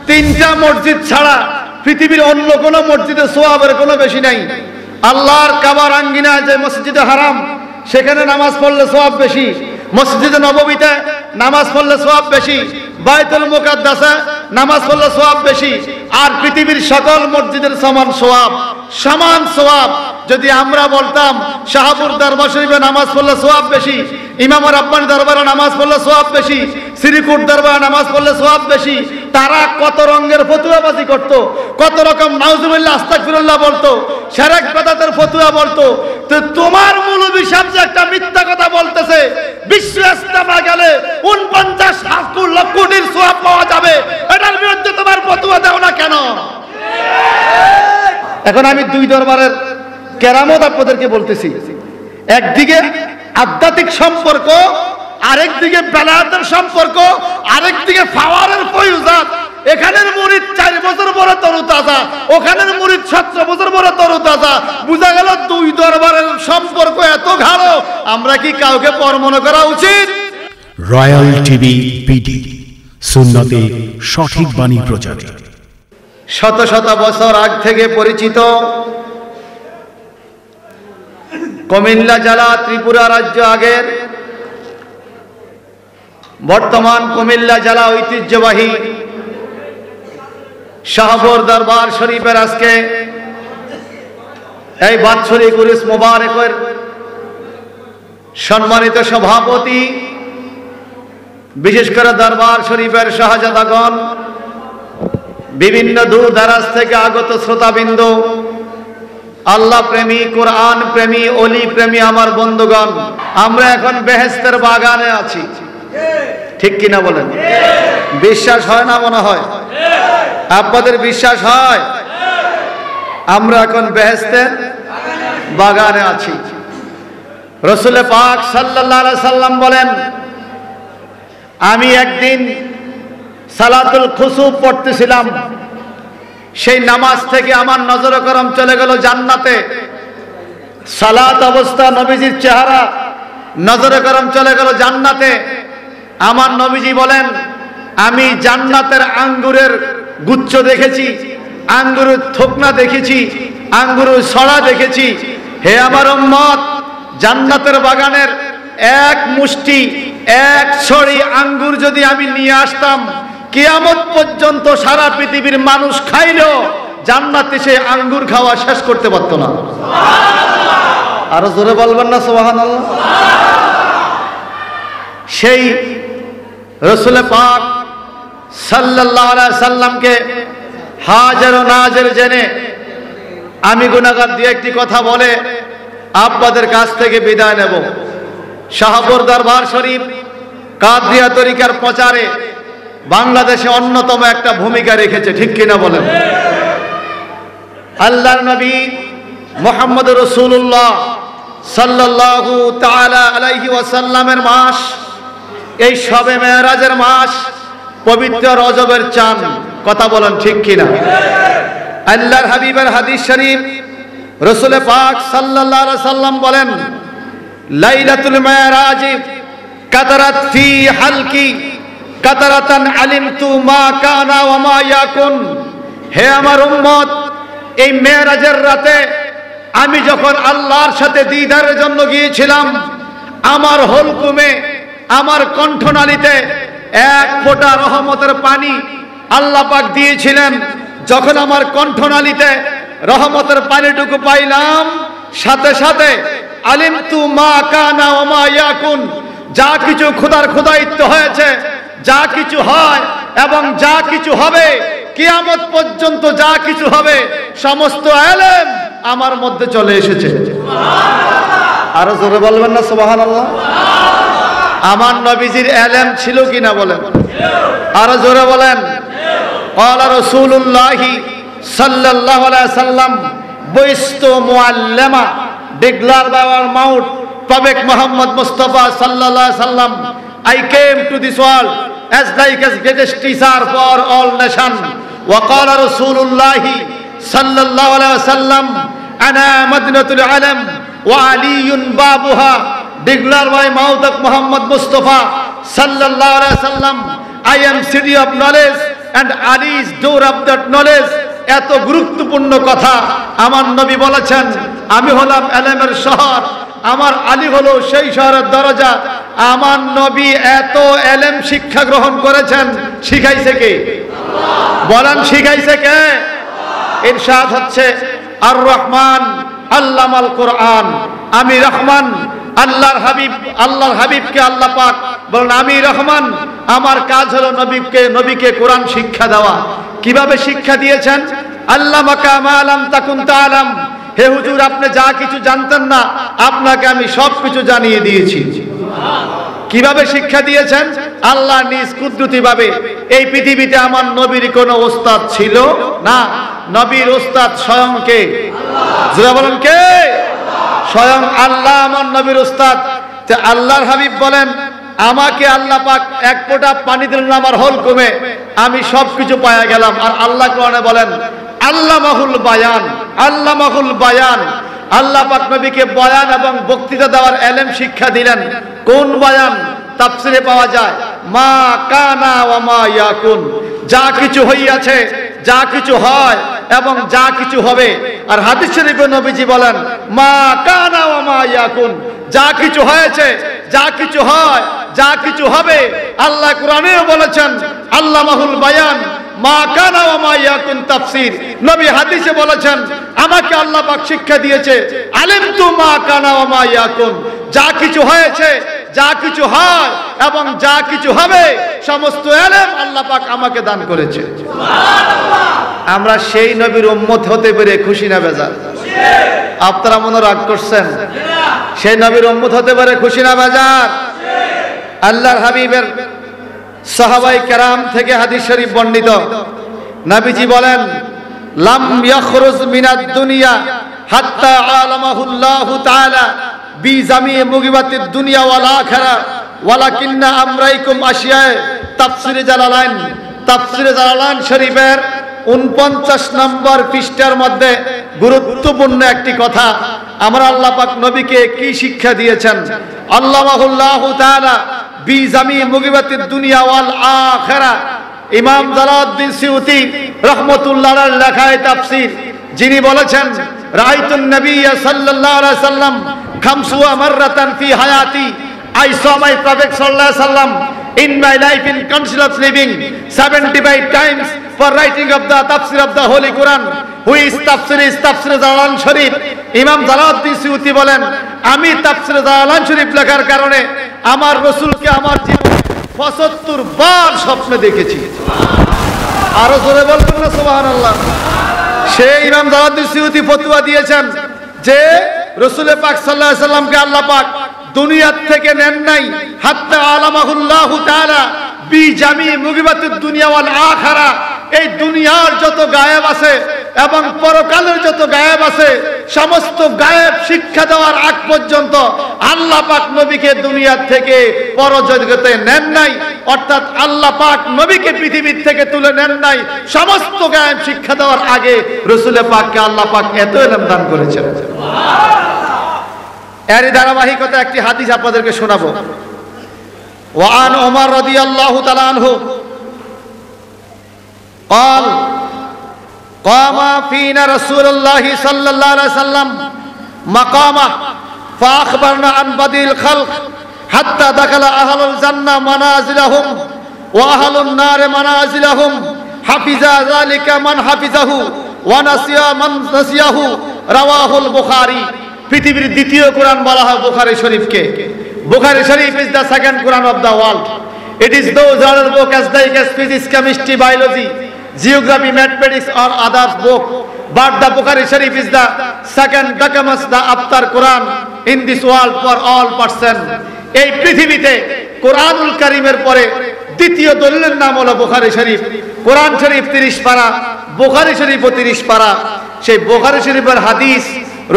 তিনটা মসজিদ ছাড়া পৃথিবীর অন্য কোনো মসজিদে সওয়াবের কোনো বেশি নাই। আল্লাহর কাবার আঙ্গিনায় যে মসজিদে হারাম, সেখানে নামাজ পড়লে সওয়াব বেশি। মসজিদে নববীতে নামাজ পড়লে সওয়াব বেশি। বাইতুল মুকাদ্দাসে নামাজ পড়লে সওয়াব বেশি। আর পৃথিবীর সকল মসজিদের সমান সওয়াব, সমান সওয়াব। যদি আমরা বলতাম শাহপুর দরবার শরীফে নামাজ পড়লে সওয়াব বেশি, ইমাম রাব্বানী দরবারে নামাজ পড়লে সওয়াব বেশি, শ্রীকুট দরবারে নামাজ পড়লে সওয়াব বেশি, তারা কত রঙের ফতুয়াবাজি করত, কত রকম নাউজুবিল্লাহ আস্তাগফিরুল্লাহ বলতো, শিরক বিদআতের ফতুয়া বলতো। তো তোমার মৌলভী সাহেব যে একটা মিথ্যা কথা বলতেছে, বিশ্ব ইজতেমা গেলে 49 লক্ষ কোটির সওয়াব পাওয়া যাবে, এটার বিরুদ্ধে তোমার ফতুয়া দাও না কেন? এখন আমি দুই দরবারের কেরামত আপনাদেরকে বলতেছি। একদিকে আধ্যাত্মিক সম্পর্ক, আরেকদিকে বেলায়েতের সম্পর্ক, আরেকদিকে পাওয়ারের ফয়ুজাত। এখানের মুরিদ 4 বছর পরে তরুতাজা, ওখানের মুরিদ 17 বছর পরে তরুতাজা। বুঝা গেল দুই দরবারের সম্পর্ক এত গাঢ়, আমরা কি কাউকে পর মনে করা উচিত? রয়্যাল টিভি পিডি, সুন্নতে সঠিক বাণী প্রচারে। শত শত বছর আগ থেকে পরিচিত কুমিল্লা জেলা ত্রিপুরা রাজ্য আগের, বর্তমান কুমিল্লা জেলা ঐতিহ্যবাহী শাহপুর দরবার শরীফের আজকে এই বাৎসরিক উরুস মোবারকের সম্মানিত সভাপতি, বিশেষ করে দরবার শরীফের শাহজাদাগণ, বিভিন্ন দূর দারাজ থেকে আগত শ্রোতাবৃন্দ, আল্লাহ প্রেমী, কোরআন প্রেমী, অলি প্রেমী আমার বন্ধুগণ, আমরা এখন বেহেশতের বাগানে আছি। ঠিক কিনা বলেন? বিশ্বাস হয় না? মনে হয় আপনাদের বিশ্বাস হয়? আমরা এখন বেহেশতের বাগানে আছি। রাসূল পাক সাল্লাল্লাহু আলাইহি সাল্লাম বলেন, আমি একদিন সালাতুল খুসুফ পড়তেছিলাম, সেই নামাজ থেকে আমার নজর করম চলে গেল জান্নাতে। সালাত অবস্থা নবীজির চেহারা, নজরে করম চলে গেল জান্নাতে। আমার নবীজি বলেন, আমি জান্নাতের আঙ্গুরের গুচ্ছ দেখেছি, আঙ্গুরের থোকনা দেখেছি, আঙ্গুরের ছড়া দেখেছি। হে আমার উম্মত, জান্নাতের বাগানের এক মুষ্টি, এক ছড়ি আঙ্গুর যদি আমি নিয়ে আসতাম, কিয়ামত পর্যন্ত সারা পৃথিবীর মানুষ খাইলেও জান্নাতে সে আঙ্গুর খাওয়া শেষ করতে পারত না। আরো জোরে বলবেন না সুবহানাল্লাহ? সেই রাসূল পাক সাল্লাল্লাহু আলাইহি সাল্লামকে হাজার ও নাজের জেনে আমি গুনাহগার দিয়ে একটি কথা বলে আপনাদের কাছ থেকে বিদায় নেব। শাহপুর দরবার শরীফ কাদরিয়া তরিকার প্রচারে বাংলাদেশে অন্যতম একটা ভূমিকা রেখেছে। ঠিক কিনা বলেন? আল্লাহর নবী মুহাম্মদ রাসূলুল্লাহ সাল্লাল্লাহু তাআলা আলাইহি ওয়াসাল্লামের মাস, এই শবে মেরাজের মাস, পবিত্র রজবের চাঁদ। কথা বলেন ঠিক কিনা? আল্লাহর হাবিবের হাদিস শরীফ রাসূল পাক সাল্লাল্লাহু আলাইহি সাল্লাম বলেন, লাইলাতুল মেরাজ কাতারাত ফি হালকি কাতারাতান আলিমতু মা কানা ওয়া মা ইয়াকুন। হে আমার উম্মত, এই মেরাজের রাতে আমি যখন আল্লাহর সাথে দিদারের জন্য গিয়েছিলাম, আমার হলকুমে, আমার কণ্ঠনালীতে এক ফোঁটা রহমতের পানি আল্লাহ পাক দিয়েছিলেন। যখন আমার কণ্ঠনালীতে রহমতের পানিটুকু পাইলাম, সাথে সাথে আলিমতু মা কানা ওয়া মা ইয়াকুন, যা কিছু খোদার খোদায়িত্ব হয়েছে, যা কিছু হয় এবং যা কিছু হবে, কিয়ামত পর্যন্ত যা কিছু হবে, সমস্ত ইলম আমার মধ্যে চলে এসেছে। আরো জোরে বলবেন না সুবহানাল্লাহ? আমার নবীজির ইলম ছিল কিনা বলেন? আরো জোরে বলেন। ক্বালা রাসূলুল্লাহ সাল্লাল্লাহু আলাইহি সাল্লাম, বইস্তু মুআল্লামা, declared by our mouth, Prophet Muhammad Mustafa sallallahu alaihi wasallam, I came to this world as like as greatest teacher for all nations. Wa qala Rasulullah sallallahu alaihi wasallam, ana madinatul alam wa aliyun babuha, declared by mouth of Muhammad Mustafa sallallahu alaihi wasallam, I am city of knowledge and Ali is door of that knowledge. এত গুরুত্বপূর্ণ কথা আমার নবী বলেছেন, আমি হলাম এলেমের শহর, আমার আলী হলো সেই শহরের দরজা। আমার নবী এত এলেম শিক্ষা গ্রহণ করেছেন, শিখাইছে কে? বলেন শিখাইছে কে? ইরশাদ হচ্ছে আর রহমান আল্লামাল কোরআন। আমি রহমান, আল্লাহর হাবিবকে আল্লাহ পাক বলেন আমি রহমান, আমার কাজ হলো নবীকে কোরআন শিক্ষা দেওয়া। কিভাবে শিক্ষা দিয়েছেন? আল্লামাকা মা লাম তাকুন তাআলাম, হে হুজুর আপনি যা কিছু জানতেন না আপনাকে আমি সব কিছু জানিয়ে দিয়েছি। কিভাবে শিক্ষা দিয়েছেন? আল্লাহ নিজ কুদরতি ভাবে। এই পৃথিবীতে আমার নবীর কোনো ওস্তাদ ছিল না, নবীর ওস্তাদ স্বয়ং কে? যারা বলেন কে? স্বয়ং আল্লাহ আমার নবীর ওস্তাদ। আল্লাহর হাবিব বলেন আমাকে আল্লাহ পাক এক ফোঁটা পানি দিলেন আমার হলকুমে, আমি সবকিছু পাওয়া গেলাম। আর আল্লাহ কোরআনে বলেন আল্লামাহুল বায়ান, আল্লামাহুল বায়ান। আল্লাহ পাক নবীকে বয়ান এবং বক্তৃতা দেওয়ার এলেম শিক্ষা দিলেন। কোন বয়ান? তাফসিরে পাওয়া যায় মা কানা ওয়া মা ইয়াকুন, যা কিছু হইয়াছে, যা কিছু হয় এবং যা কিছু হবে। আর হাদিস শরীফে নবীজি বলেন মা কানা ওয়া মা ইয়াকুন, যা কিছু হয়েছে, যা কিছু হয়, যা কিছু হবে। আল্লাহ কোরআনেও বলেছেন আল্লামাহুল বায়ান মা কানা ওয়া মা ইয়াকুন তাফসীর। নবী হাদিসে বলেছেন আমাকে আল্লাহ পাক শিক্ষা দিয়েছে আলিমতু মা কানা ওয়া মা ইয়াকুন, যা কিছু হয়েছে, যা কিছু হয় এবং যা কিছু হবে সমস্ত ইলম আল্লাহ পাক আমাকে দান করেছে। সুবহানাল্লাহ। আমরা সেই নবীর উম্মত হতে পেরে খুশি না বেজার? আপনারা মনে রাগ করছেন? সেই নবীর উম্মত হতে পারে খুশি না বেজার? আল্লাহর হাবিবের সাহাবায়ে কেরাম থেকে হাদিস শরীফ বর্ণিত, নবীজি বলেন লাম ইয়াখরুজ মিনাদ দুনিয়া হাত্তা আলামাহুল্লাহু তাআলা বিজামি মুগিবাতিদ দুনিয়া ওয়াল আখিরা ওয়ালাকিন্না আমরাইকুম আশিয়ায়ে। তাফসিরে জালালাইন শরীফের 49 নম্বর পৃষ্ঠার মধ্যে গুরুত্বপূর্ণ একটি কথা। আমরা আল্লাহ পাক নবীকে কি শিক্ষা দিয়েছেন? আল্লামাহুল্লাহু তাআলা বিজামি মুগিবাতিদ দুনিয়া ওয়াল আখিরা। ইমাম জালালউদ্দিন সিউতি রাহমাতুল্লাহ আলাইহির লেখায় তাফসীর, যিনি বলেছেন রাআইতুন নবিয়্য সাল্লাল্লাহু আলাইহি সাল্লাম খামসুয়া মাররাতান ফি হায়াতি, I saw my Prophet sallallahu alaihi wasallam in my life in council of living 75 times for writing of the tafsir of the Holy Quran. Who is tafsir জালালাইন শরীফ। ইমাম জালালউদ্দিন সিউতি বলেন আমি তাফসির জালালাইন শরীফ লেখার কারণে আমার রাসূলকে আমার জীবনে 75 বার স্বপ্নে দেখেছি। আরো জোরে বলবেন না সুবহানাল্লাহ। সেই ইমাম জালালউদ্দিন সিউতি ফতোয়া দিয়েছেন যে রাসূল পাক সাল্লাল্লাহু আলাইহি সাল্লামকে আল্লাহ পাক দুনিয়া থেকে নেন নাই হাত্তা আলামাহুল্লাহু তাআলা বিজামি মুগিবাতিদ দুনিয়া ওয়াল আখিরা। এই দুনিয়ার যত গায়েব আছে এবং পরকালের যত গায়েব আছে সমস্ত গায়েব শিক্ষা দেওয়ার আগ পর্যন্ত আল্লাহ পাক নবীকে দুনিয়া থেকে পরজগতে নেন নাই। অর্থাৎ আল্লাহ পাক নবীকে পৃথিবীর থেকে তুলে নেন নাই, সমস্ত গায়েব শিক্ষা দেওয়ার আগে রাসূল পাককে আল্লাহ পাক এত ইলম দান করেছেন। এরই ধারাবাহিকতা একটি হাদিস আপনাদেরকে শোনাবো। ওয়ান ওমর রাদিয়াল্লাহু তাআলা আনহু قال قام فينا رسول الله صلى الله عليه وسلم مقامه فأخبرنا عن بدء الخلق حتى دخل أهل الجنة منازلهم وأهل النار منازلهم حفظ ذلك من حفظه ونسي من نسيه رواه البخاري। পৃথিবীর দ্বিতীয় কোরআন বলা হয় বুখারী শরীফকে। বুখারী শরীফ is the second Quran of the world. It is those other book as like as physics, chemistry, biology, geography, mathematics or other book, but the Bukhari Sharif is the second document, the after Quran in this world for all person. এই পৃথিবীতে কোরআনুল কারীমের পরে দ্বিতীয় দলিলের নাম হলো বুখারী শরীফ। কোরআন শরীফ 30 পারা, বুখারী শরীফও 30 পারা। সেই বুখারী শরীফের হাদিস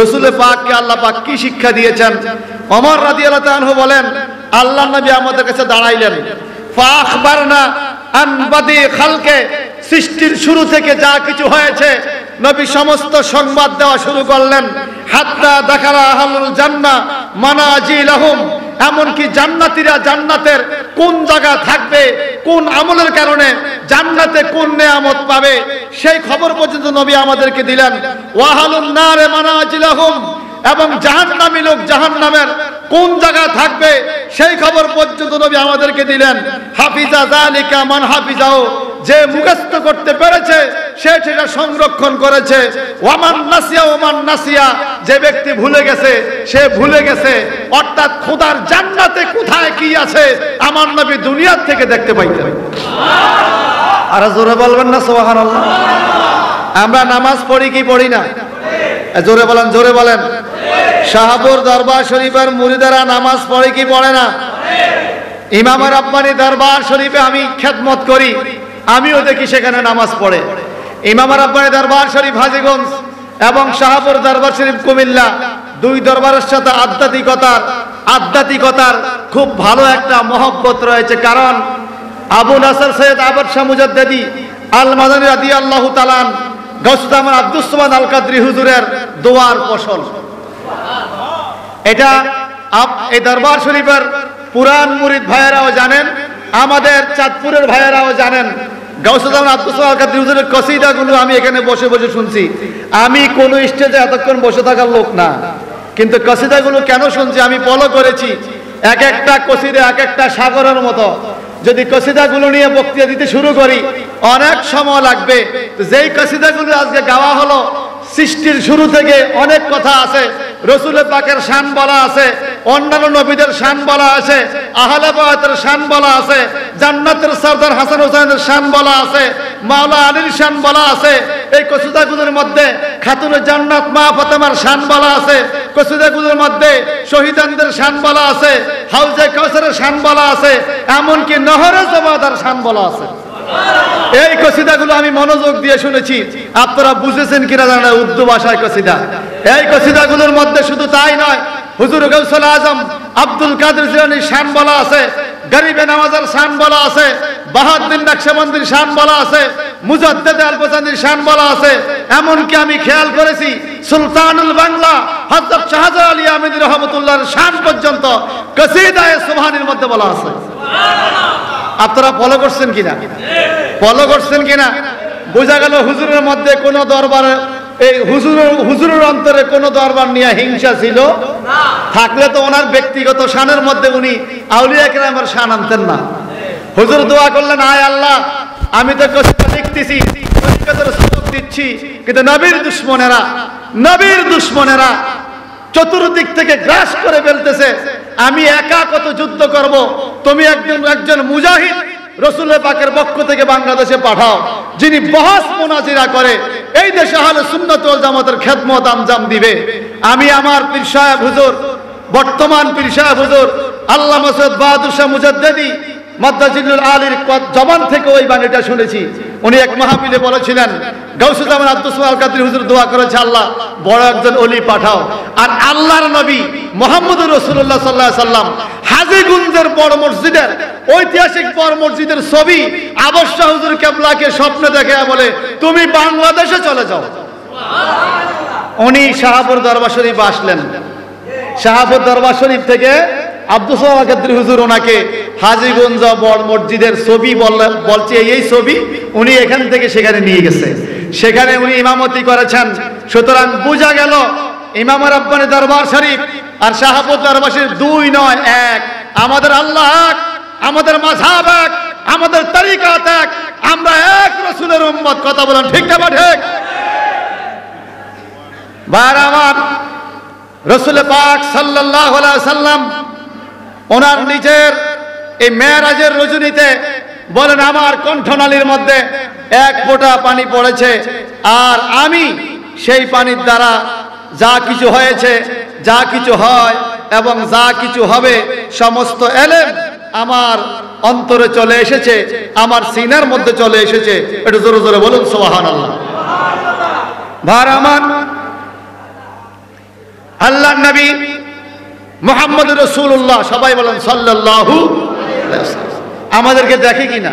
রাসূল পাককে আল্লাহ পাক কি শিক্ষা দিয়েছেন? ওমর রাদিয়াল্লাহু তাআলা আনহু বলেন আল্লাহর নবী আমাদের কাছে দাঁড়াইলেন, ফাখবারনা আন বাদি খালকে, সৃষ্টির শুরু থেকে যা কিছু হয়েছে নবী সমস্ত সংবাদ দেওয়া শুরু করলেন। হাত্তা দাখালা আহলুল জান্নাহ মানাজিলাহুম, এমনকি জান্নাতীরা জান্নাতের কোন জায়গা থাকবে, কোন আমলের কারণে জান্নাতে কোন নেয়ামত পাবে, সেই খবর পর্যন্ত নবী আমাদেরকে দিলেন। ওয়াহালুন নারে মানাজিলাহুম, এবং জাহান্নামী লোক জাহান্নামের কোন জায়গা থাকবে সেই খবর পর্যন্ত নবী আমাদেরকে দিলেন। হাফিজা যালিকা মান হাফিজাহু, যে মুখস্থ করতে পেরেছে সে সেটা সংরক্ষণ করেছে। ওয়ামান নাসিয়া ওমান নাসিয়া, যে ব্যক্তি ভুলে গেছে সে ভুলে গেছে। অর্থাৎ খোদার জান্নাতে কোথায় কি আছে আমার নবী দুনিয়ার থেকে দেখতে পাইতেন। আর জোরে বলবেন না সুবহানাল্লাহ। আমরা নামাজ পড়ি কি পড়ি না? জোরে বলেন, জোরে বলেন। শাহপুর দরবার শরীফের মুরিদারা নামাজ পড়ে কি পড়ে না? ইমাম রাব্বানী দরবার শরীফে আমি খেদমত করি, আমিও দেখি সেখানে নামাজ পড়ে। ইমাম রাব্বানী দরবার শরীফ হাজীগঞ্জ এবং শাহপুর দরবার শরীফ কুমিল্লা, দুই দরবারের সাথে আধ্যাত্মিকতার খুব ভালো একটা মহব্বত রয়েছে। কারণ আবু নাসর সৈয়দ আবদ শাহ মুজাদ্দিদি আল মাদানী রাদিয়াল্লাহু তাআলা গাউসুল আজম আব্দুস সামাদ আল কাদরি হুজুরের দোয়ার ফসল। এটা এই দরবার শরীফের পুরান মুরিদ ভাইয়েরাও জানেন, আমাদের চাঁদপুরের ভাইয়েরাও জানেন। গাউসুল আজম আব্দুস সামাদ আল কাদরি হুজুরের কসিদাগুলো আমি এখানে বসে বসে শুনছি। আমি কোন স্টেজে এতক্ষণ বসে থাকার লোক না, কিন্তু কসিদাগুলো কেন শুনছি আমি ফলো করেছি। এক একটা কসিদা এক একটা সাগরের মতো। যদি কসিদাগুলো নিয়ে বক্তৃতা দিতে শুরু করি অনেক সময় লাগবে। যেই কসিদাগুলো আজকে গাওয়া হলো, সৃষ্টির শুরু থেকে অনেক কথা আছে। রসুল পাকের শান বলা আছে, অন্যান্য নবীদের শান বলা আছে, আহলে বায়তের শান বলা আছে, জান্নাতের সরদার হাসান হোসেনের শান বলা আছে, মাওলা আলীর শান বলা আছে। এই কসিদাগুলোর মধ্যে খাতুনে জান্নাত মা ফাতেমার শান বলা আছে। কসিদাগুলোর মধ্যে শহীদানদের শান বলা আছে, হাউজে কাউসারের শান বলা আছে, এমনকি নহরে জবাদার শান বলা আছে। এই কসিদাগুলো আমি মনোযোগ দিয়ে শুনেছি। আপনারা বুঝেছেন কিনা জানা, উর্দু ভাষায় কসিদা। এই কসিদাগুলোর মধ্যে শুধু তাই নয়, হুজুর গাউসুল আজম আব্দুল কাদের জিলানীর শান বলা আছে, গরিবে নওয়াজের শান বলা আছে, বাহাউদ্দিন নকশবন্দির শান বলা আছে, মুজাদ্দিদ আল-বুসানির শান বলা আছে। এমনকি আমি খেয়াল করেছি সুলতানুল বাংলা হযরত শাহজালাল আলী আহমেদ রহমাতুল্লাহর শান পর্যন্ত কসিদায়ে সুবহানের মধ্যে বলা আছে। আপনারা ফলো করছেন কিনা? ফলো করছেন কিনা? বোঝা গেল হুজুরের মধ্যে কোন দরবারে, এই হুজুরের অন্তরে কোন দরবার নিয়ে হিংসা ছিল থাকলে তো ওনার ব্যক্তিগত শানের মধ্যে উনি আউলিয়া কেরামের শান আনতেন না। হুজুর দোয়া করলেন, আয় আল্লাহ, আমি তো কসিদা লিখতেছি, তরিকতের সবক দিচ্ছি, কিন্তু নবীর দুশমনেরা চতুর্দিক থেকে গ্রাস করে ফেলতেছে। আমি একা কত যুদ্ধ করব, তুমি একজন মুজাহিদ রসুল পাকের পক্ষ থেকে বাংলাদেশে পাঠাও, যিনি বহস মুনাজিরা করে এই দেশে আহলে সুন্নাত ওয়াল জামাতের খেদমত আঞ্জাম দিবে। আমি আমার পীর সাহেব হুজুর, বর্তমান পীর সাহেব হুজুর আল্লামা সৈয়দ বাহাদুর শাহ মুজাদ্দিদি মাদ্দাজিলুল আলীর জবান থেকে ওই বাণীটা শুনেছি। উনি এক মাহফিলে বলেছিলেন, গাউসুল আজম আব্দুস সামাদ আল কাদরি হুজুর দোয়া করেছে, আল্লাহ বড় একজন ওলি পাঠাও। আর আল্লাহর নবী মুহাম্মদুর রাসূলুল্লাহ সাল্লাল্লাহু আলাইহি সাল্লাম হাজীগঞ্জের বড় মসজিদের, ঐতিহাসিক বড় মসজিদের ছবি আবশ শাহ হুজুর কেবলাকে স্বপ্নে দেখে বলে, তুমি বাংলাদেশে চলে যাও। উনি শাহপুর দরবার শরীফ আসলেন। শাহপুর দরবার শরীফ থেকে আব্দুস সামাদ আল কাদরি হুজুর ওনাকে হাজীগঞ্জ বড় মসজিদের ছবি বলছে, এই ছবি উনি এখান থেকে সেখানে নিয়ে গেছে, সেখানে উনি ইমামতি করেছেন। সুতরাং বোঝা গেল ইমাম রাব্বানী দরবার শরীফ আর শাহপুর দরবার শরীফ দুই নয়, এক। আমাদের আল্লাহ এক, আমাদের মাযহাব এক, আমাদের তরিকাত এক, আমরা এক রাসূলের উম্মত। কথা বলেন ঠিক না ঠিক? ভাইরা আমার, রাসূল পাক সাল্লাল্লাহু আলাইহি ওয়াসাল্লাম ওনার নিজের এই মেরাজের রজনীতে বলেন, আমার কণ্ঠনালীর মধ্যে এক ফোঁটা পানি পড়েছে, আর আমি সেই পানির দ্বারা যা কিছু হয়েছে, যা কিছু হয় এবং যা কিছু হবে সমস্ত এলেম আমার অন্তরে চলে এসেছে, আমার সিনার মধ্যে চলে এসেছে। একটু জোরে জোরে বলুন সুবহানাল্লাহ। ভাইরা আমার, আল্লাহর নবী মুহাম্মদুর রাসূলুল্লাহ, সবাই বলেন সাল্লাল্লাহু আলাইহি ওয়াসাল্লাম, আমাদেরকে দেখে কিনা?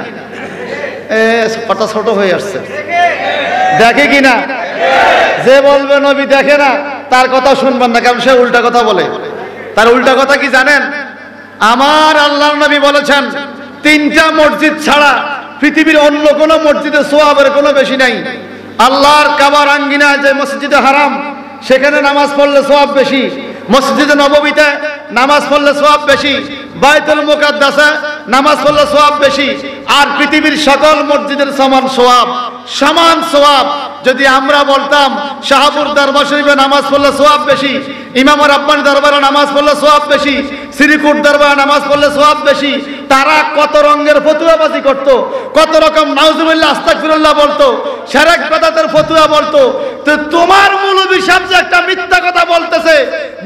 কথা ছোট হয়ে আসছে, দেখে কিনা? যে বলবে নবী দেখে না তার কথা শুনবেন না, কারণ সে উল্টা কথা বলে। তার উল্টা কথা কি জানেন? আমার আল্লাহর নবী বলেছেন তিনটা মসজিদ ছাড়া পৃথিবীর অন্য কোনো মসজিদে সওয়াবের কোনো বেশি নাই। আল্লাহর কাবার আঙ্গিনায় যে মসজিদে হারাম সেখানে নামাজ পড়লে সওয়াব বেশি, মসজিদে নববীতে নামাজ পড়লে সওয়াব বেশি, বাইতুল মুকাদ্দাসে নামাজ পড়লে সওয়াব বেশি, আর পৃথিবীর সকল মসজিদের সমান সওয়াব, সমান সওয়াব। যদি আমরা বলতাম শাহপুর দরবার শরীফে নামাজ পড়লে সওয়াব বেশি, ইমাম রাব্বানী দরবারে নামাজ পড়লে সওয়াব বেশি, শ্রীকুট দরবারে নামাজ পড়লে সওয়াব বেশি, তারা কত রঙের ফতুয়াবাজি করত, কত রকম নাউজুবিল্লাহ আস্তাগফিরুল্লাহ বলতো, শিরক বিদআতের ফতুয়া বলতো। তো তোমার মৌলভী সাহেব যে একটা মিথ্যা কথা বলতেছে,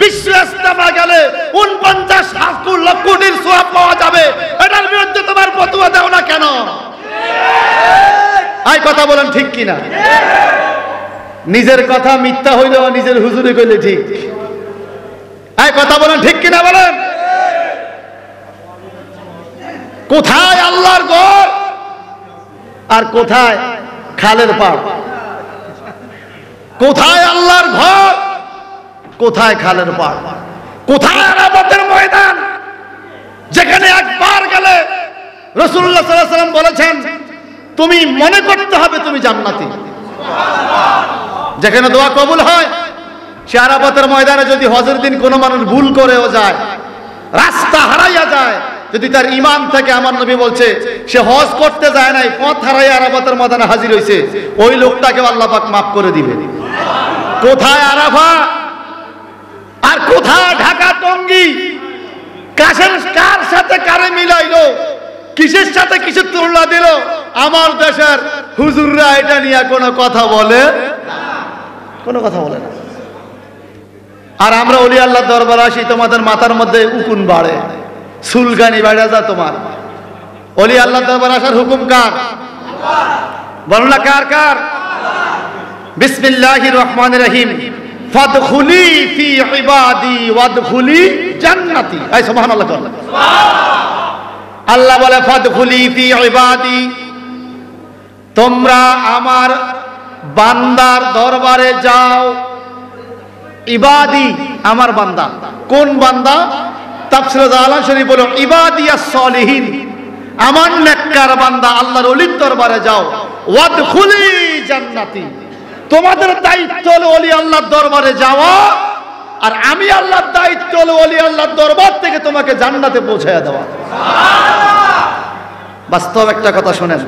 বিশ্ব ইস্তেমা গেলে 49 লক্ষ কোটির সওয়াব পাওয়া যাবে, এটার বিরুদ্ধে তোমার ফতুয়া দাও না কেন? এই কথা বলেন ঠিক কিনা? নিজের কথা মিথ্যা হইলেও নিজের হুজুরে কইলে ঠিক। এই কথা বলেন ঠিক কিনা বলেন? কোথায় আল্লাহর ঘর আর কোথায় খালের পাড়? কোথায় আল্লাহর ঘর, কোথায় খালের পাড়? কোথায় আরাফাতের ময়দান যেখানে একবার গেলে রাসূলুল্লাহ সাল্লাল্লাহু আলাইহি ওয়াসাল্লাম বলেছেন তুমি মনে করতে হবে তুমি জান্নাতি। যেখানে দোয়া কবুল হয় সে আরাফাতের ময়দানে যদি হজের দিন কোনো মানুষ ভুল করেও যায়, রাস্তা হারাইয়া যায়, যদি তার ঈমান থেকে, আমার নবী বলছে সে হজ করতে যায় নাই, পথ হারাইয়া আরাফাতের ময়দানে হাজির হইছে, ওই লোকটাকে আল্লাহ পাক মাফ করে দিবে। কোথায় আরাফা আর কোথায় ঢাকা টঙ্গী? কার সাথে কারে মিলাইলো, কিসের সাথে কিসের তুলনা দিল? আমার দেশের হুজুররা এটা নিয়ে কোনো কথা বলে, কোনো কথা বলে না। আর আমরা ওলি আল্লাহ দরবারে আসি, তোমাদের মাথার মধ্যে উকুন বাড়ে, চুলকানি বেড়ে যায় তোমার। ওলি আল্লাহ দরবারে আসার হুকুম কার? বলো না কার কার? বিসমিল্লাহির রহমানির রহিম, ফাদখুলি ফি ইবাদি ওয়াদখুলি জান্নাতি। এই সুবহানাল্লাহ। আল্লাহ বলে ফাদখুলি ফি ইবাদি, তোমরা আমার বান্দার দরবারে যাও। ইবাদি আমার বান্দা, কোন বান্দা? তাফসীরে জালালাইন শরীফ বলো ইবাদিয়াস সলিহিন, আমার নেককার বান্দা আল্লাহর ওলির দরবারে যাও। ওয়াদখুলি জান্নাতি, তোমাদের দায়িত্ব হলো ওলি আল্লাহর দরবারে যাওয়া, আর আমি আল্লাহর দায়িত্ব হলো ওলি আল্লাহর দরবার থেকে তোমাকে জান্নাতে পৌঁছায়া দেওয়া। বাস্তব একটা কথা শুনেন,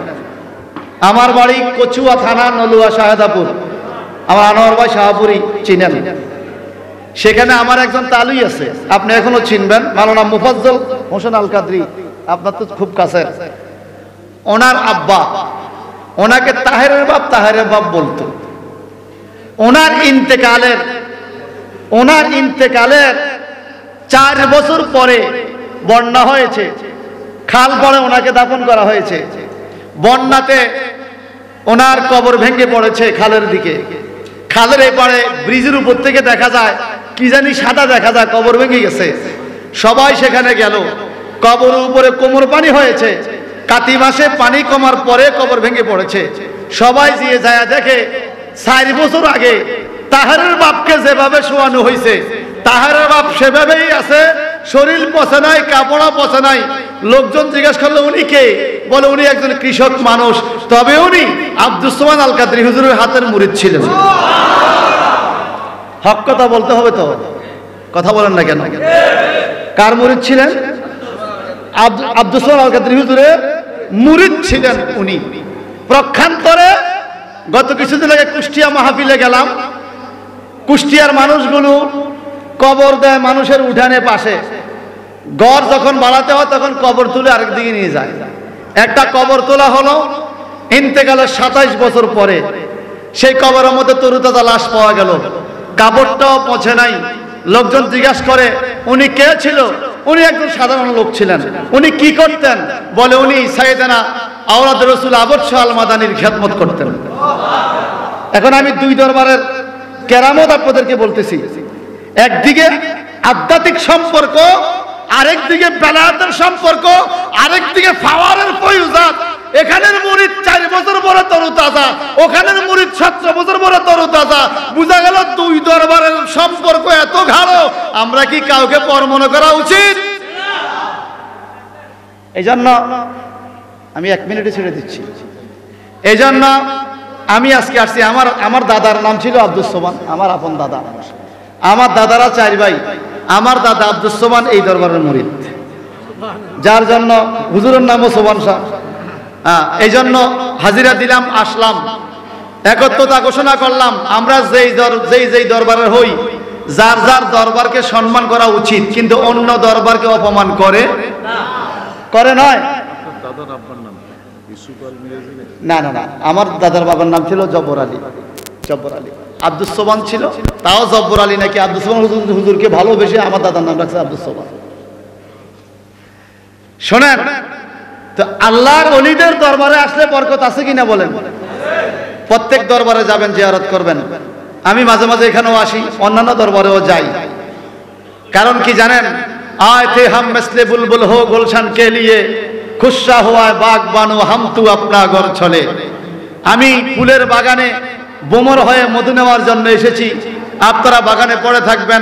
আমার বাড়ি কচুয়া থানা নলুয়া শাহেদাপুর, আমার আনোয়ার ভাই শাহপুরি চিনেন, সেখানে আমার একজন তালুই আছে, আপনি এখনো চিনবেন, মাওলানা মুফাজ্জল হোসেন আল কাদরি, আপনার তো খুব কাছের। ওনার আব্বা ওনাকে তাহেরের বাপ বলতো। ওনার ইন্তেকালের 4 বছর পরে বন্যা হয়েছে, খাল পরে ওনাকে দাফন করা হয়েছে। বন্যাতে ওনার কবর ভেঙে পড়েছে খালের দিকে, খালের এপারে ব্রিজের উপর থেকে দেখা যায় কি জানি সাদা দেখা যায়, কবর ভেঙে গেছে। সবাই সেখানে গেল, কবরের উপরে কোমর পানি হয়েছে, কাতি মাসে পানি কমার পরে কবর ভেঙে পড়েছে। সবাই গিয়ে যায় দেখে 4 বছর আগে তাহেরের বাপকে যেভাবে শোয়ানো হয়েছে, তাহেরের বাপ সেভাবেই আছে, শরীর পচে নাই, কাপড়া পচে নাই। লোকজন জিজ্ঞেস করলো উনি কে? বলে উনি একজন কৃষক মানুষ, তবে উনি আব্দুস সোবহান আল কাদরি হুজুরের হাতের মুরিদ ছিলেন। হক কথা বলতে হবে তো, কথা বলেন না কেন? কার মুরিদ ছিলেন? আব্দুস সোবহান আল কাদরি হুজুরের মুরিদ ছিলেন উনি। প্রক্ষান্তরে গত কিছুদিন আগে কুষ্টিয়া মাহফিলে গেলাম, কুষ্টিয়ার মানুষগুলো কবর দেয় মানুষের উঠানে পাশে, ঘর যখন বাড়াতে হয় তখন কবর তুলে আরেক দিকে নিয়ে যায়। একটা কবর তোলা হলো ইন্তেকালের 27 বছর পরে, সেই কবরের মধ্যে তরুতাজা লাশ পাওয়া গেল, কাপড়টাও পচে নাই। লোকজন জিজ্ঞাসা করে উনি কে ছিল? উনি একজন সাধারণ লোক ছিলেন। উনি কি করতেন? বলে উনি সাইয়েদানা আওলাদ রাসূল আবদ শাহ আল মাদানির খিদমত করতেন। এখন আমি 2 দরবারের কেরামত আপনাদেরকে বলতেছি, একদিকে আধ্যাত্মিক সম্পর্ক, আরেকদিকে বেলায়েতের সম্পর্ক, আরেকদিকে ফাওয়ারের ফয়ুজাত। এখানের মুরিদ 4 বছর পরে তরুতাজা, ওখানের মুরিদ 17 বছর পরে তরুতাজা। বুঝা গেল 2 দরবারের সম্পর্ক এত গাঢ়, আমরা কি কাউকে পর মনে করা উচিত? এই জন্য আমি 1 মিনিটে ছেড়ে দিচ্ছি। এই জন্য আমি আজকে আসছি। আমার দাদার নাম ছিল আব্দুস সোবহান, আমার আপন দাদা। আমার দাদারা 4 ভাই। আমার দাদা আব্দুস সোবহান এই দরবারের মুরিদ, যার জন্য হুজুরের নামও সোবহান শাহ। এই জন্য হাজিরা দিলাম, আসলাম, একত্রতা ঘোষণা করলাম। আমরা যেই দরবারের হই, যার যার দরবারকে সম্মান করা উচিত, কিন্তু অন্য দরবারকে অপমান করে নয়। না না না, আমার দাদার বাবার নাম ছিল জব্বর আলী। আব্দুস সোবহান ছিল, তাও জব্বর আলী নাকি। আব্দুস সোবহান হুজুরকে ভালোবেসে আমার দাদার নাম রাখছে আব্দুস সোবহান। শোনেন তো, আল্লাহর ওলিদের দরবারে আসলে বরকত আছে কিনা বলেন? প্রত্যেক দরবারে যাবেন, জিয়ারত করবেন। আমি মাঝে মাঝে এখানেও আসি, অন্যান্য দরবারেও যাই। কারণ কি জানেন? আয় थे हम मिसले बुलबुल हो गुलशन के लिए खुशा हुआ बागबानो हम तू अपना घर चले। আমি ফুলের বাগানে বোমর হয়ে মধু নেওয়ার জন্য এসেছি, আপনারা বাগানে পড়ে থাকবেন,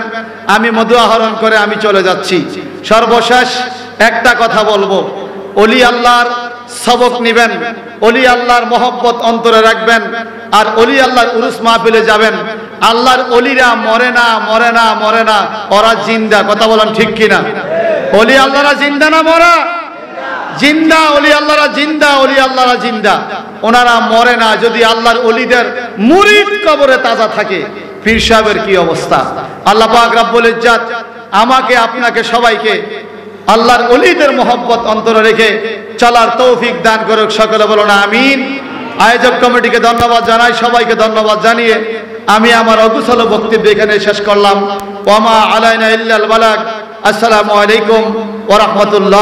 আমি মধু আহরণ করে আমি চলে যাচ্ছি। সর্বশেষ একটা কথা বলবো, ওলি আল্লাহর সবক নিবেন, ওলি আল্লাহর মহব্বত অন্তরে রাখবেন, আর ওলি আল্লাহর উরুস মাহফিলে যাবেন। আল্লাহর ওলিরা মরে না, ওরা জিন্দা। কথা বলেন ঠিক কিনা? ওলি আল্লাহরা জিন্দা না মরা? জিন্দা। ওলি আল্লাহরা জিন্দা, ওনারা মরে না। যদি আল্লাহর ওলিদের মুরিদ কবরে তাজা থাকে, পীর সাহেবের কি অবস্থা? আল্লাহ পাক রব্বুল ইজ্জত আমাকে, আপনাকে, সবাইকে আল্লাহর ওলিদের মহব্বত অন্তরে রেখে চলার তৌফিক দান করুক। সকলে বলুন আমিন। আয়োজক কমিটিকে ধন্যবাদ জানাই, সবাইকে ধন্যবাদ জানিয়ে আমি আমার অকুশল বক্তব্য এখানে শেষ করলাম। ওয়া মা আলাইনা ইল্লাল বালাগ। আসসালামু আলাইকুম ওয়া রাহমাতুল্লাহ।